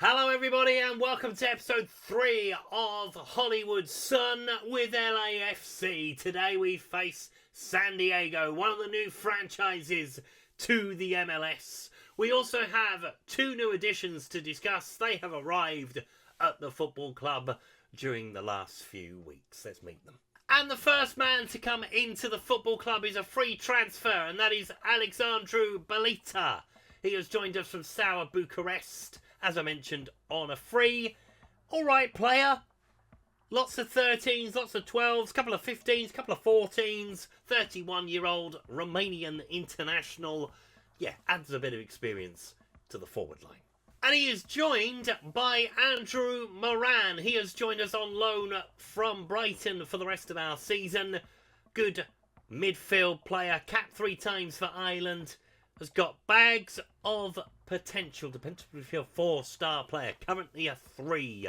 Hello everybody and welcome to episode 3 of Hollywood Sun with LAFC. Today we face San Diego, one of the new franchises to the MLS. We also have 2 new additions to discuss. They have arrived at the football club during the last few weeks. Let's meet them. And the first man to come into the football club is a free transfer, and that is Alexandru Belita. He has joined us from Steaua Bucharest, as I mentioned, on a free. Alright player. Lots of 13s, lots of 12s, couple of 15s, couple of 14s. 31-year-old Romanian international. Yeah, adds a bit of experience to the forward line. And he is joined by Andrew Moran. He has joined us on loan from Brighton for the rest of our season. Good midfield player, capped 3 times for Ireland. Has got bags of potential. Depends if you're a 4-star player. Currently a 3.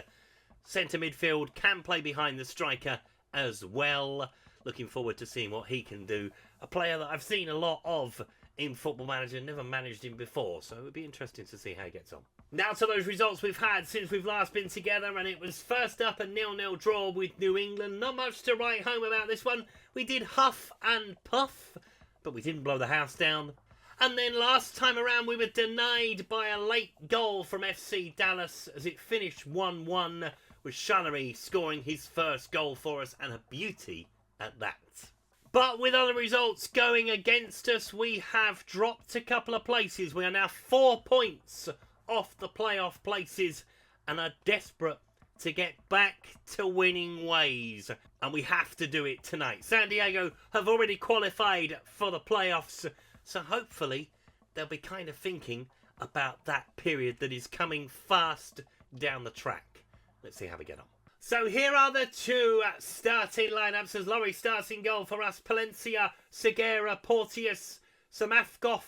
Centre midfield, can play behind the striker as well. Looking forward to seeing what he can do. A player that I've seen a lot of in Football Manager. Never managed him before, so it would be interesting to see how he gets on. Now to those results we've had since we've last been together, and it was first up a 0-0 draw with New England. Not much to write home about this one. We did huff and puff, but we didn't blow the house down. And then last time around we were denied by a late goal from FC Dallas as it finished 1-1, with Shallery scoring his first goal for us, and a beauty at that. But with other results going against us, we have dropped a couple of places. We are now 4 points off the playoff places and are desperate to get back to winning ways. And we have to do it tonight. San Diego have already qualified for the playoffs, so hopefully they'll be kind of thinking about that period that is coming fast down the track. Let's see how we get on. So here are the 2 starting lineups as Laurie starts in goal for us. Palencia, Segura, Porteous, Samafkov,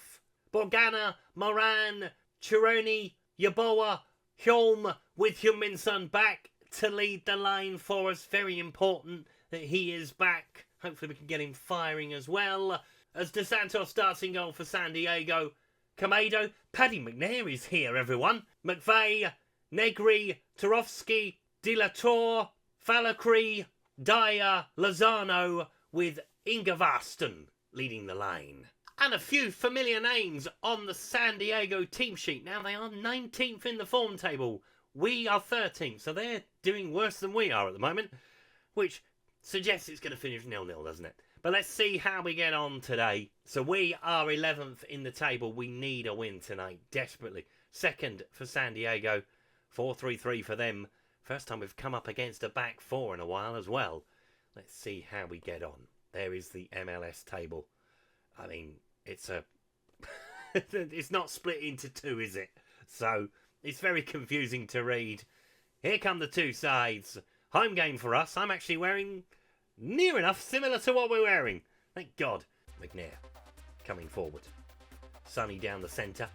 Borgana, Moran, Chironi, Yaboa, Hjolm, with Heung-min-son back to lead the line for us. Very important that he is back. Hopefully we can get him firing as well. As Dos Santos starts in goal for San Diego. Kamado, Paddy McNair is here, everyone. McVeigh, Negri, Turovsky, De La Torre, Falakri, Dyer, Lozano, with Inga Varston leading the line. And a few familiar names on the San Diego team sheet. Now they are 19th in the form table. We are 13th, so they're doing worse than we are at the moment, which suggests it's going to finish 0-0, doesn't it? But let's see how we get on today. So we are 11th in the table. We need a win tonight, desperately. Second for San Diego, 4-3-3 for them. First time we've come up against a back 4 in a while as well. Let's see how we get on. There is the MLS table. I mean, it's it's not split into 2, is it? So it's very confusing to read. Here come the 2 sides. Home game for us. I'm actually wearing near enough similar to what we're wearing. Thank God. McNair coming forward. Sonny down the centre.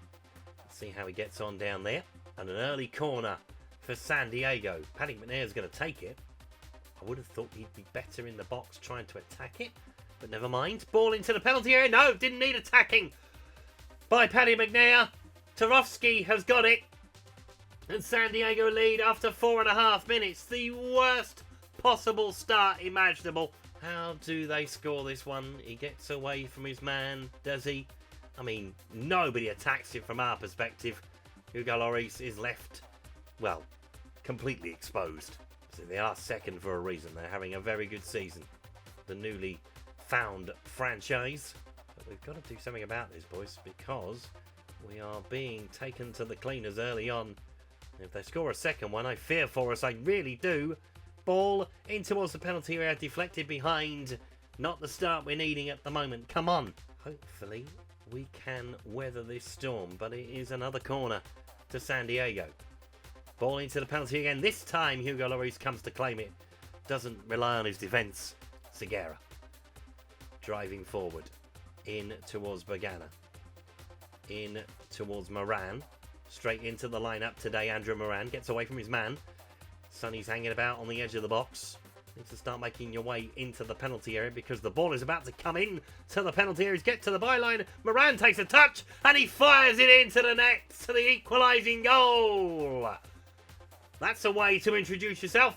Let's see how he gets on down there. And an early corner for San Diego. Paddy McNair's going to take it. I would have thought he'd be better in the box trying to attack it. But never mind. Ball into the penalty area. No, didn't need attacking by Paddy McNair. Turovsky has got it. And San Diego lead after 4.5 minutes. The worst possible start imaginable. How do they score this one? He gets away from his man, does he? I mean, nobody attacks it from our perspective. Hugo Lloris is left, well, completely exposed. So they are second for a reason. They're having a very good season. The newly found franchise. But we've got to do something about this, boys, because we are being taken to the cleaners early on. If they score a second one, I fear for us. I really do. Ball in towards the penalty area, deflected behind. Not the start we're needing at the moment. Come on. Hopefully we can weather this storm, but it is another corner to San Diego. Ball into the penalty again. This time Hugo Lloris comes to claim it. Doesn't rely on his defence. Segura driving forward. In towards Bergana. In towards Moran. Straight into the lineup today. Andrew Moran gets away from his man. Sonny's hanging about on the edge of the box. Needs to start making your way into the penalty area because the ball is about to come in to the penalty area. Get to the byline. Moran takes a touch and he fires it into the net to the equalising goal. That's a way to introduce yourself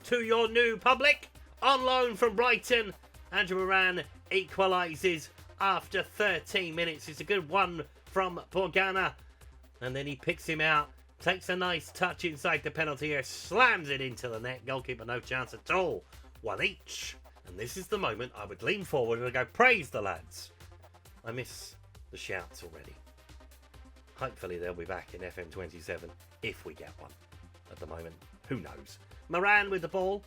to your new public. On loan from Brighton, Andrew Moran equalises after 13 minutes. It's a good one from Borgana. And then he picks him out, takes a nice touch inside the penalty area, slams it into the net. Goalkeeper no chance at all. One each. And this is the moment I would lean forward and go, praise the lads. I miss the shouts already. Hopefully they'll be back in FM27 if we get one. At the moment, who knows. Moran with the ball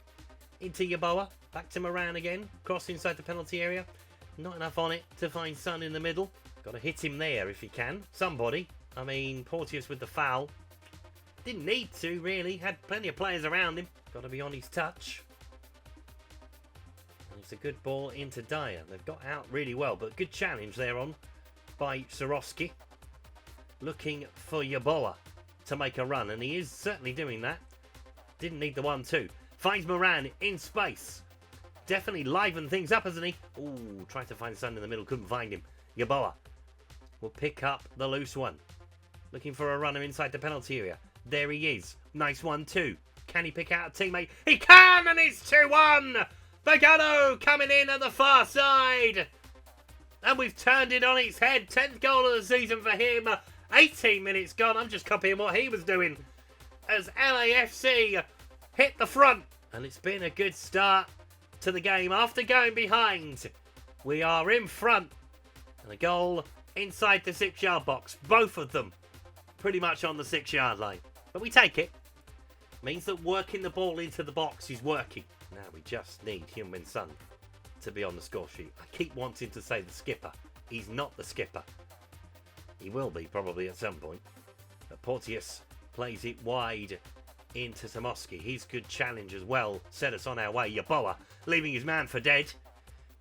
into Yeboah. Back to Moran again. Cross inside the penalty area. Not enough on it to find Son in the middle. Got to hit him there if you can. Somebody. I mean, Porteous with the foul. Didn't need to, really. Had plenty of players around him. Got to be on his touch. And it's a good ball into Dyer. They've got out really well, but good challenge there on by Swarovski. Looking for Yeboah to make a run, and he is certainly doing that. Didn't need the 1-2. Finds Moran in space. Definitely livened things up, hasn't he? Ooh, tried to find Son in the middle, couldn't find him. Yeboah will pick up the loose one. Looking for a runner inside the penalty area. There he is. Nice 1-2. Can he pick out a teammate? He can, and it's 2-1. Bagano coming in at the far side. And we've turned it on its head. 10th goal of the season for him. 18 minutes gone. I'm just copying what he was doing as LAFC hit the front. And it's been a good start to the game. After going behind, we are in front. And a goal inside the 6-yard box. Both of them pretty much on the 6-yard line. But we take it. Means that working the ball into the box is working. Now we just need Heung-min Son to be on the score sheet. I keep wanting to say the skipper. He's not the skipper. He will be probably at some point. But Porteous plays it wide into Samoski. His good challenge as well set us on our way. Yeboah leaving his man for dead.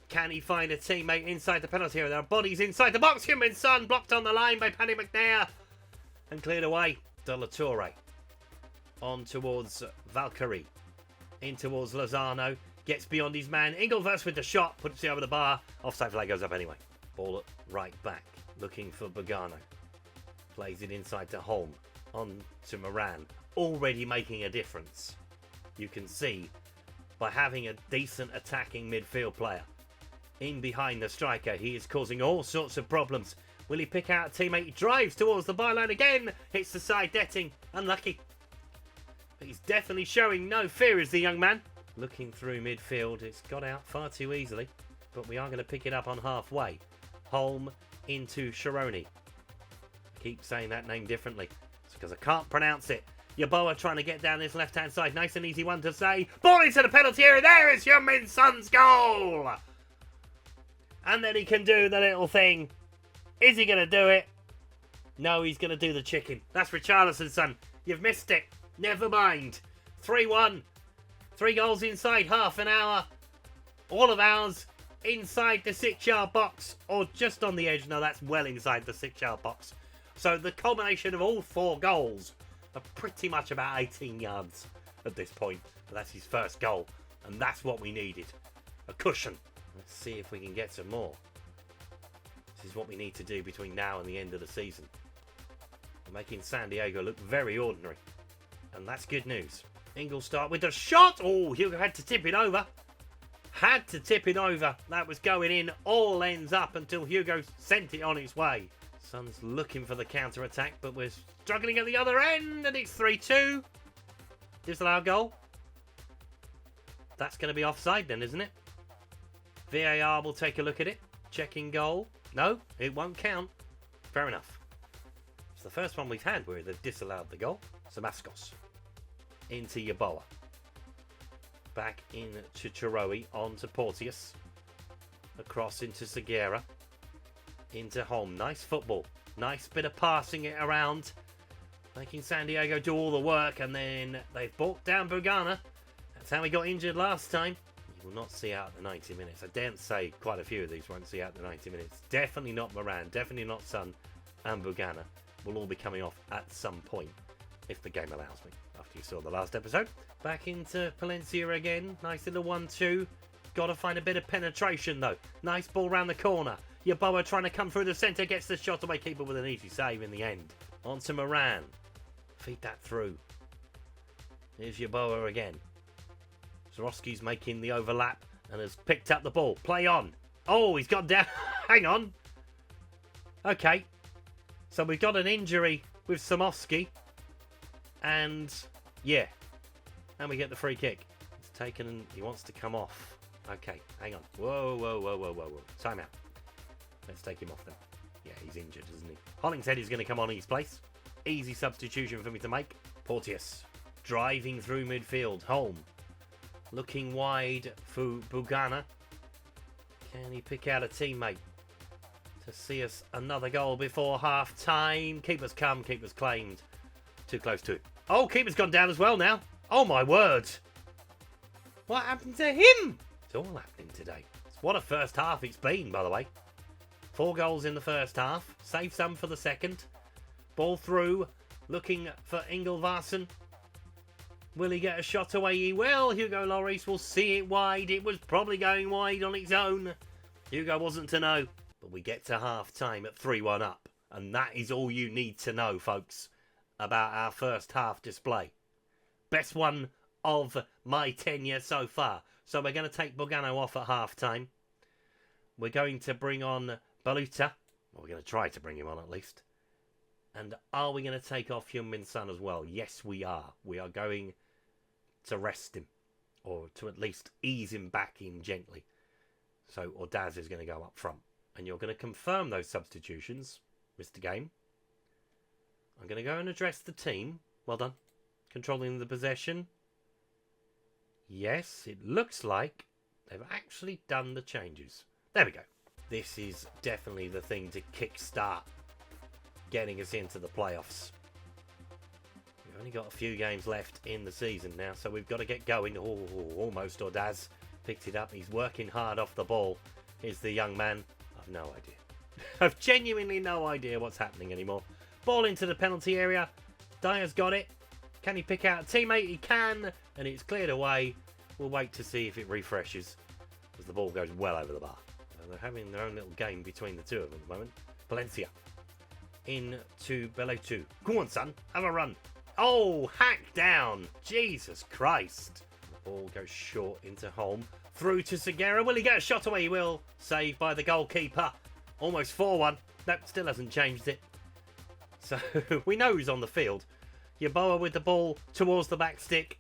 Can he find a teammate inside the penalty area? There are bodies inside the box. Heung-min Son blocked on the line by Paddy McNair and cleared away. De La Torre on towards Valkyrie. In towards Lozano. Gets beyond his man. Ingleverse with the shot. Puts it over the bar. Offside flag goes up anyway. Ball right back. Looking for Bogano. Plays it inside to Holm. On to Moran. Already making a difference. You can see by having a decent attacking midfield player in behind the striker. He is causing all sorts of problems. Will he pick out a teammate? He drives towards the byline again. Hits the side netting. Unlucky. But he's definitely showing no fear as the young man. Looking through midfield. It's got out far too easily. But we are going to pick it up on halfway. Holm into Sharoni. Keep saying that name differently. It's because I can't pronounce it. Yeboah trying to get down this left-hand side. Nice and easy one to say. Ball into the penalty area. There is Heung-min Son's goal. And then he can do the little thing. Is he going to do it? No, he's going to do the chicken. That's Richarlison's son. You've missed it. Never mind. 3-1. 3 goals inside half an hour. All of ours inside the 6-yard box. Or just on the edge. No, that's well inside the 6-yard box. So the culmination of all 4 goals are pretty much about 18 yards at this point. But that's his first goal. And that's what we needed. A cushion. Let's see if we can get some more. This is what we need to do between now and the end of the season. We're making San Diego look very ordinary. And that's good news. Ingolstadt with the shot. Oh, Hugo had to tip it over. Had to tip it over. That was going in. All ends up until Hugo sent it on its way. Son's looking for the counter-attack, but we're struggling at the other end. And it's 3-2. Disallowed goal. That's going to be offside then, isn't it? VAR will take a look at it. Checking goal. No, it won't count. Fair enough. It's the first one we've had where they've disallowed the goal. Samaskos. Into Yeboah. Back in to Chiroe. On to Porteous. Across into Segura. Into Holm. Nice football. Nice bit of passing it around. Making San Diego do all the work. And then they've brought down Bogana. That's how he got injured last time. He will not see out the 90 minutes. I dare say quite a few of these won't see out the 90 minutes. Definitely not Moran. Definitely not Son. And Bogana will all be coming off at some point. If the game allows me. After you saw the last episode. Back into Palencia again. Nice little 1-2. Got to find a bit of penetration though. Nice ball round the corner. Yeboah trying to come through the centre. Gets the shot away. Keeper with an easy save in the end. On to Moran. Feed that through. Here's Yeboah again. Zorowski's making the overlap and has picked up the ball. Play on. Oh, he's gone down. Hang on. Okay. So we've got an injury with Samowski. And, yeah. And we get the free kick. It's taken and he wants to come off. Okay, hang on. Whoa. Time out. Let's take him off then. Yeah, he's injured, isn't he? Hollingshead is going to come on his place. Easy substitution for me to make. Porteous driving through midfield. Holm looking wide for Bugana. Can he pick out a teammate to see us another goal before half time? Keeper's come, keeper's claimed. Too close to it. Oh, keeper's gone down as well now. Oh my word. What happened to him? It's all happening today. What a first half it's been, by the way. 4 goals in the first half. Save some for the second. Ball through. Looking for Ingilvarsson. Will he get a shot away? He will. Hugo Lloris will see it wide. It was probably going wide on its own. Hugo wasn't to know. But we get to half time at 3-1 up. And that is all you need to know, folks, about our first half display. Best one of my tenure so far. So we're going to take Bogano off at half time. We're going to bring on Baluta. Well, we're going to try to bring him on at least. And are we going to take off Hyun-Min Son as well? Yes, we are. We are going to rest him. Or to at least ease him back in gently. So Ordaz is going to go up front. And you're going to confirm those substitutions, Mr. Game. I'm going to go and address the team. Well done. Controlling the possession. Yes, it looks like they've actually done the changes. There we go. This is definitely the thing to kickstart getting us into the playoffs. We've only got a few games left in the season now, so we've got to get going. Oh, almost Ordaz picked it up. He's working hard off the ball. Here's the young man. I've no idea. I've genuinely no idea what's happening anymore. Ball into the penalty area. Dyer's got it. Can he pick out a teammate? He can, and it's cleared away. We'll wait to see if it refreshes as the ball goes well over the bar. And they're having their own little game between the two of them at the moment. Valencia into Beletu. Go on, son. Have a run. Oh, hack down. Jesus Christ. The ball goes short into Holm. Through to Segura. Will he get a shot away? He will. Saved by the goalkeeper. Almost 4-1. Nope, still hasn't changed it. So we know who's on the field. Yeboah with the ball towards the back stick.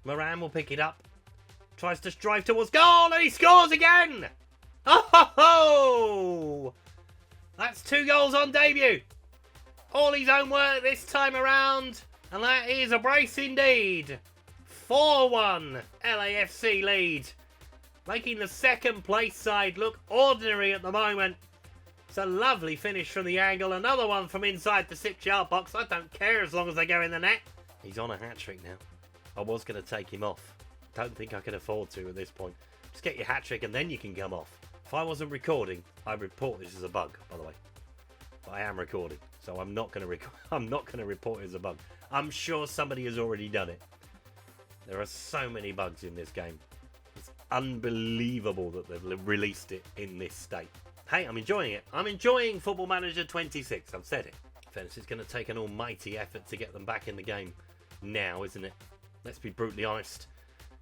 Moran will pick it up. Tries to drive towards goal and he scores again! Oh ho ho! That's 2 goals on debut. All his own work this time around. And that is a brace indeed. 4-1 LAFC lead. Making the second place side look ordinary at the moment. It's a lovely finish from the angle. Another one from inside the 6-yard box. I don't care as long as they go in the net. He's on a hat-trick now. I was going to take him off. Don't think I can afford to at this point. Just get your hat-trick and then you can come off. If I wasn't recording, I'd report this as a bug, by the way. But I am recording, so I'm not going to report it as a bug. I'm sure somebody has already done it. There are so many bugs in this game. It's unbelievable that they've released it in this state. Hey, I'm enjoying it. I'm enjoying Football Manager 26. I've said it. Fairness, it's going to take an almighty effort to get them back in the game now, isn't it? Let's be brutally honest.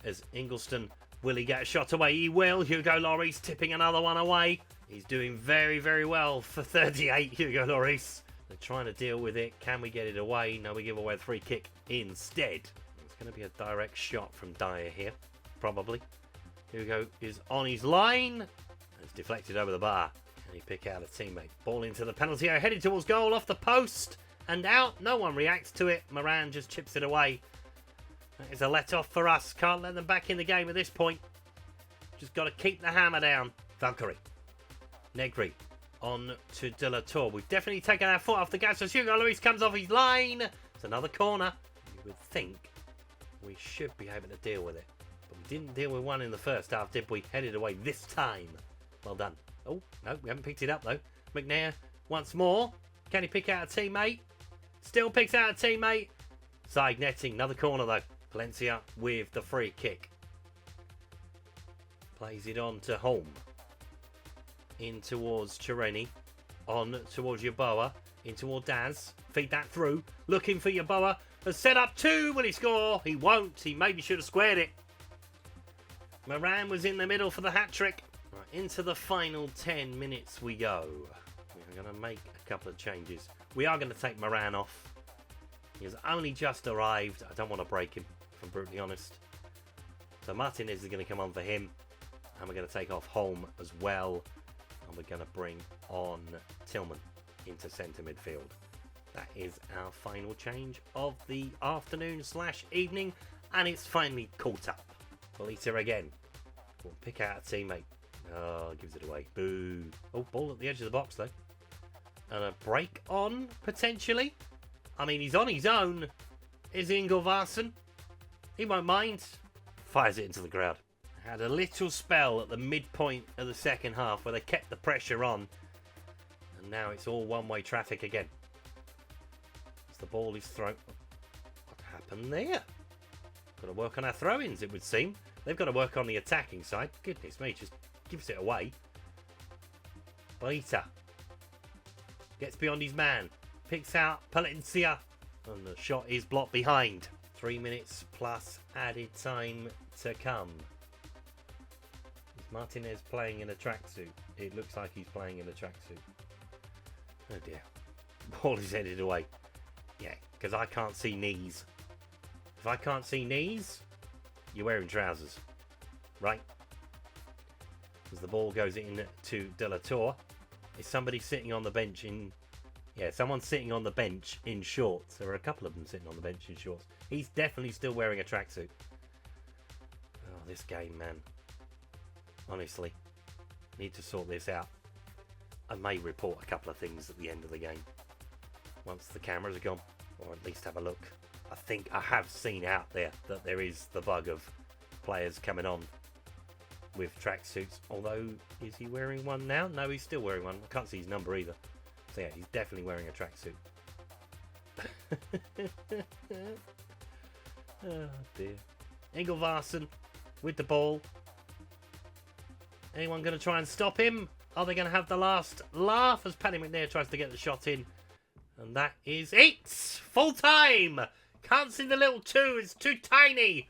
As Ingelston, will he get a shot away? He will. Hugo Lloris tipping another one away. He's doing very, very well for 38, Hugo Lloris. They're trying to deal with it. Can we get it away? No, we give away a free kick instead. It's going to be a direct shot from Dyer here, probably. Hugo is on his line. It's deflected over the bar. Can he pick out a teammate? Ball into the penalty area, headed towards goal, off the post and out. No one reacts to it. Moran just chips it away. That is a let-off for us. Can't let them back in the game at this point. Just got to keep the hammer down. Valkyrie. Negri on to De La Tour. We've definitely taken our foot off the gas as Hugo Lloris comes off his line. It's another corner. You would think we should be able to deal with it. But we didn't deal with one in the first half, did we? Headed away this time. Well done. Oh, no, we haven't picked it up, though. McNair once more. Can he pick out a teammate? Still picks out a teammate. Side netting. Another corner, though. Valencia with the free kick. Plays it on to Holm. In towards Chereni. On towards Yeboah. In towards Daz. Feed that through. Looking for Yeboah. has set up 2. Will he score? He won't. He maybe should have squared it. Moran was in the middle for the hat-trick. Right, into the final 10 minutes we go. We're going to make a couple of changes. We are going to take Moran off. He has only just arrived. I don't want to break him, if I'm brutally honest. So Martinez is going to come on for him. And we're going to take off Holm as well. And we're going to bring on Tillman into centre midfield. That is our final change of the afternoon/evening. And it's finally caught up. Bolita again. We'll pick out a teammate. Oh, gives it away. Boo. Oh, ball at the edge of the box though. And a break on, potentially. I mean, he's on his own. Is Ingolvarsson? He won't mind. Fires it into the crowd. Had a little spell at the midpoint of the second half where they kept the pressure on. And now it's all one-way traffic again. As the ball is thrown. What happened there? Got to work on our throw-ins, it would seem. They've got to work on the attacking side. Goodness me, just gives it away. Bolita gets beyond his man. Picks out Palencia. And the shot is blocked behind. 3 minutes plus added time to come. Is Martinez playing in a tracksuit? It looks like he's playing in a tracksuit. Oh dear. Ball is headed away. Yeah, because I can't see knees. If I can't see knees, you're wearing trousers. Right? As the ball goes in to De La Torre. Is somebody sitting on the bench in... Yeah, someone's sitting on the bench in shorts. There are a couple of them sitting on the bench in shorts. He's definitely still wearing a tracksuit. Oh, this game, man. Honestly. Need to sort this out. I may report a couple of things at the end of the game. Once the cameras are gone. Or at least have a look. I think I have seen out there that there is the bug of players coming on with tracksuits. Although, is he wearing one now? No, he's still wearing one. I can't see his number either. So yeah, he's definitely wearing a tracksuit. Oh dear. Ingolvarsson with the ball. Anyone going to try and stop him? Are they going to have the last laugh as Paddy McNair tries to get the shot in? And that is it! Full time! Can't see the little 2, it's too tiny!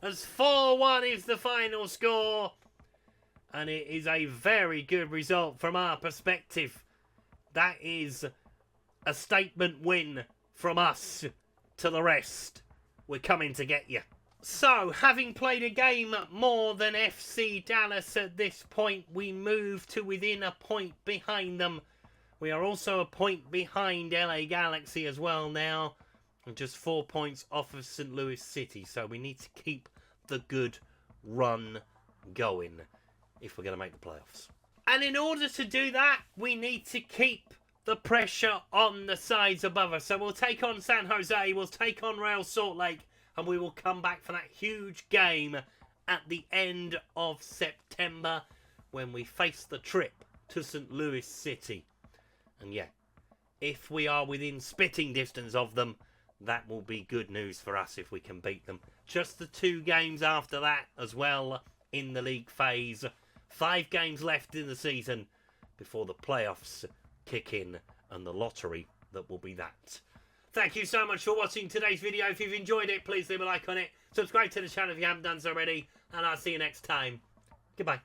As 4-1 is the final score. And it is a very good result from our perspective. That is a statement win from us to the rest. We're coming to get you. So, having played a game more than FC Dallas at this point, we move to within a point behind them. We are also a point behind LA Galaxy as well now. And just 4 points off of St. Louis City. So we need to keep the good run going if we're going to make the playoffs. And in order to do that, we need to keep the pressure on the sides above us. So we'll take on San Jose, we'll take on Real Salt Lake, and we will come back for that huge game at the end of September when we face the trip to St. Louis City. And yeah, if we are within spitting distance of them, that will be good news for us if we can beat them. Just the 2 games after that as well in the league phase. 5 games left in the season before the playoffs kick in and the lottery that will be that. Thank you so much for watching today's video. If you've enjoyed it, please leave a like on it. Subscribe to the channel if you haven't done so already. And I'll see you next time. Goodbye.